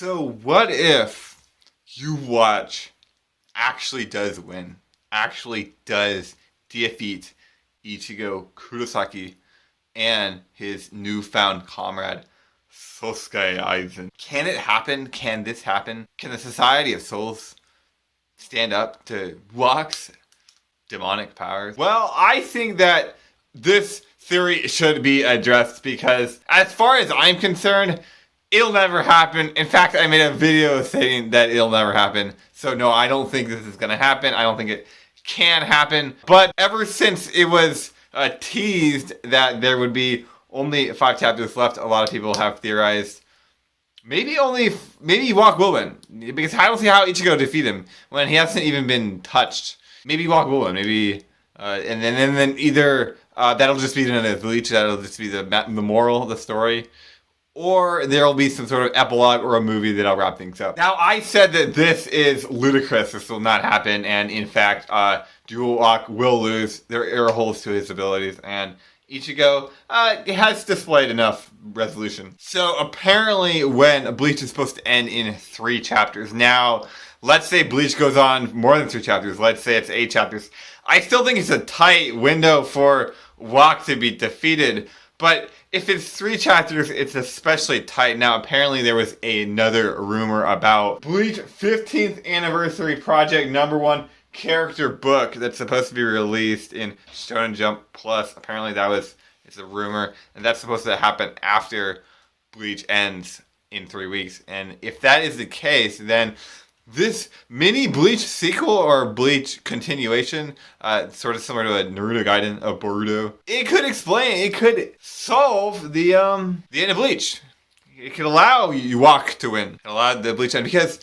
So what if Yhwach actually does win? Actually does defeat Ichigo Kurosaki and his newfound comrade Sosuke Aizen. Can it happen? Can this happen? Can the Society of Souls stand up to Yhwach's demonic powers? Well, I think that this theory should be addressed because as far as I'm concerned, it'll never happen. In fact, I made a video saying that it'll never happen. So no, I don't think this is going to happen. I don't think it can happen. But ever since it was teased that there would be only 5 chapters left, a lot of people have theorized maybe Yhwach will win. Because I don't see how Ichigo defeat him when he hasn't even been touched. Maybe Yhwach will win. Maybe, and then either that'll just be another Bleach. That'll just be the moral of the story. Or there'll be some sort of epilogue or a movie that'll wrap things up. Now, I said that this is ludicrous. This will not happen. And in fact, Yhwach will lose. There are holes to his abilities. And Ichigo has displayed enough resolution. So apparently when Bleach is supposed to end in 3 chapters. Now, let's say Bleach goes on more than 3 chapters. Let's say it's 8 chapters. I still think it's a tight window for Yhwach to be defeated. But if it's 3 chapters, it's especially tight. Now, apparently there was another rumor about Bleach 15th Anniversary Project #1 character book that's supposed to be released in Shonen Jump Plus. Apparently it's a rumor, and that's supposed to happen after Bleach ends in 3 weeks. And if that is the case, then this mini Bleach sequel or Bleach continuation, sort of similar to a Naruto Gaiden of Boruto, it could solve the end of Bleach. It could allow Yhwach to win, allow the Bleach end, because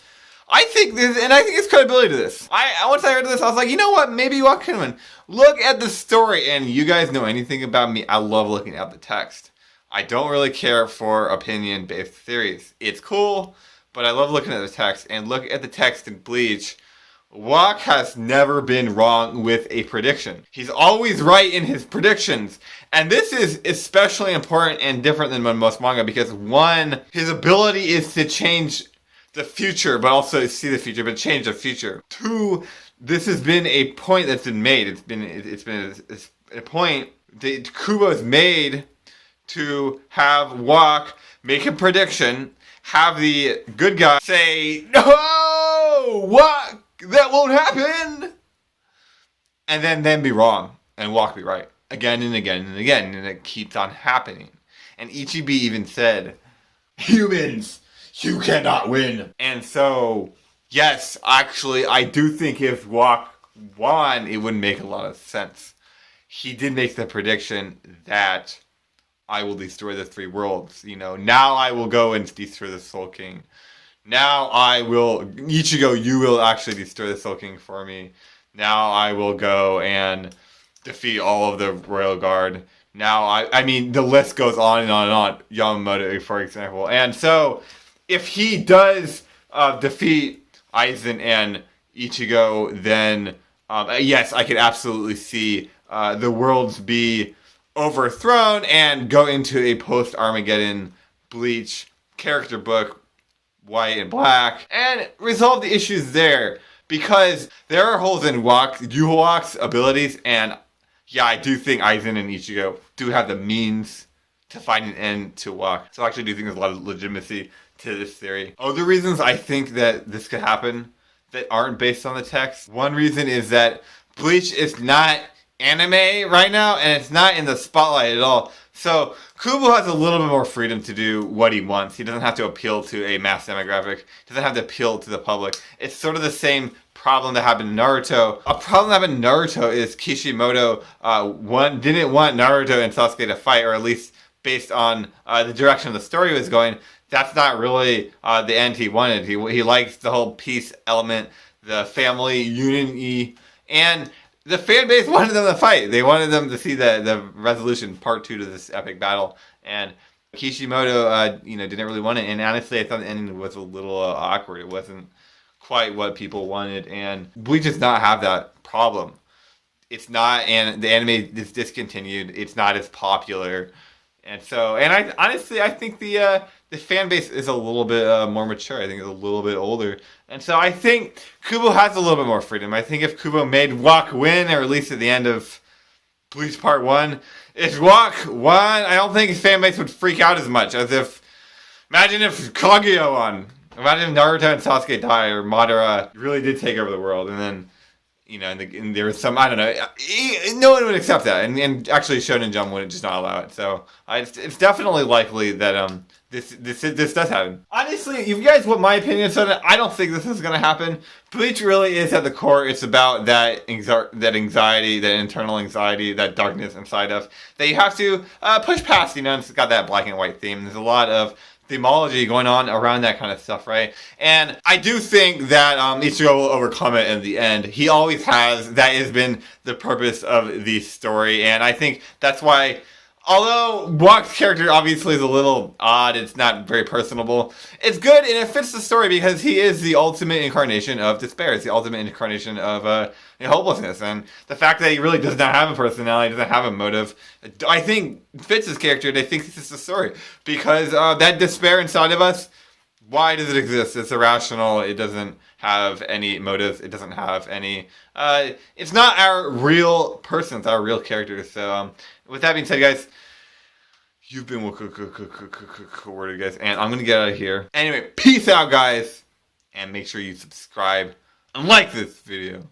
I think it's credibility to this. Once I heard this, I was like, you know what, maybe Yhwach can win. Look at the story, and you guys know anything about me, I love looking at the text. I don't really care for opinion-based theories. It's cool, but I love looking at the text, and look at the text in Bleach. Yhwach has never been wrong with a prediction. He's always right in his predictions. And this is especially important and different than most manga because 1, his ability is to change the future, but also see the future, but change the future. 2, this has been a point that's been made. It's been a point that Kubo's made to have Yhwach make a prediction, have the good guy say, no, what? That won't happen. And then be wrong. And Yhwach be right. Again and again and again. And it keeps on happening. And Ichibi even said, humans, you cannot win. And so, yes, actually, I do think if Yhwach won, it wouldn't make a lot of sense. He did make the prediction that I will destroy the 3 worlds. Now I will go and destroy the Soul King. Now I will, Ichigo, you will actually destroy the Soul King for me. Now I will go and defeat all of the Royal Guard. Now I mean, the list goes on and on and on. Yamamoto, for example. And so, if he does defeat Aizen and Ichigo, then yes, I could absolutely see the worlds be overthrown and go into a post-Armageddon Bleach character book, white and black, and resolve the issues there. Because there are holes in Yhwach's abilities, and yeah, I do think Aizen and Ichigo do have the means to find an end to Yhwach. So I actually do think there's a lot of legitimacy to this theory. Other reasons I think that this could happen that aren't based on the text. One reason is that Bleach is not anime right now, and it's not in the spotlight at all. So Kubo has a little bit more freedom to do what he wants. He doesn't have to appeal to a mass demographic. He doesn't have to appeal to the public. It's sort of the same problem that happened in Naruto. A problem that happened in Naruto is Kishimoto didn't want Naruto and Sasuke to fight, or at least based on the direction the story was going. That's not really the end he wanted. He likes the whole peace element, the family unity, and the fan base wanted them to fight. They wanted them to see the resolution, part 2 to this epic battle. And Kishimoto, didn't really want it. And honestly, I thought the ending was a little awkward. It wasn't quite what people wanted. And Bleach does not have that problem. It's not, and the anime is discontinued. It's not as popular. And I honestly, I think the fan base is a little bit more mature. I think it's a little bit older. And so I think Kubo has a little bit more freedom. I think if Kubo made Yhwach win, or at least at the end of Bleach Part 1, if Yhwach won, I don't think his fan base would freak out as much as if, imagine if Kaguya won. Imagine if Naruto and Sasuke die, or Madara really did take over the world, and then, you know, and there was some, I don't know, no one would accept that, and actually Shonen Jump would just not allow it. So it's definitely likely that this does happen. Honestly, if you guys want my opinion on it, I don't think this is gonna happen. Bleach really is at the core. It's about that anxiety, that internal anxiety, that darkness inside us that you have to push past. You know, it's got that black and white theme. There's a lot of themology going on around that kind of stuff, right? And I do think that Ichigo will overcome it in the end. He always has. That has been the purpose of the story, and I think that's why, although Yhwach's character obviously is a little odd, it's not very personable, it's good and it fits the story because he is the ultimate incarnation of despair. It's the ultimate incarnation of hopelessness. And the fact that he really does not have a personality, doesn't have a motive, I think fits his character, and I think this is the story. Because that despair inside of us, why does it exist? It's irrational. It doesn't have any motives. It doesn't have any... it's not our real person. It's our real character. So with that being said, guys, you've been worded, guys, and I'm gonna get out of here. Anyway, peace out, guys, and make sure you subscribe and like this video.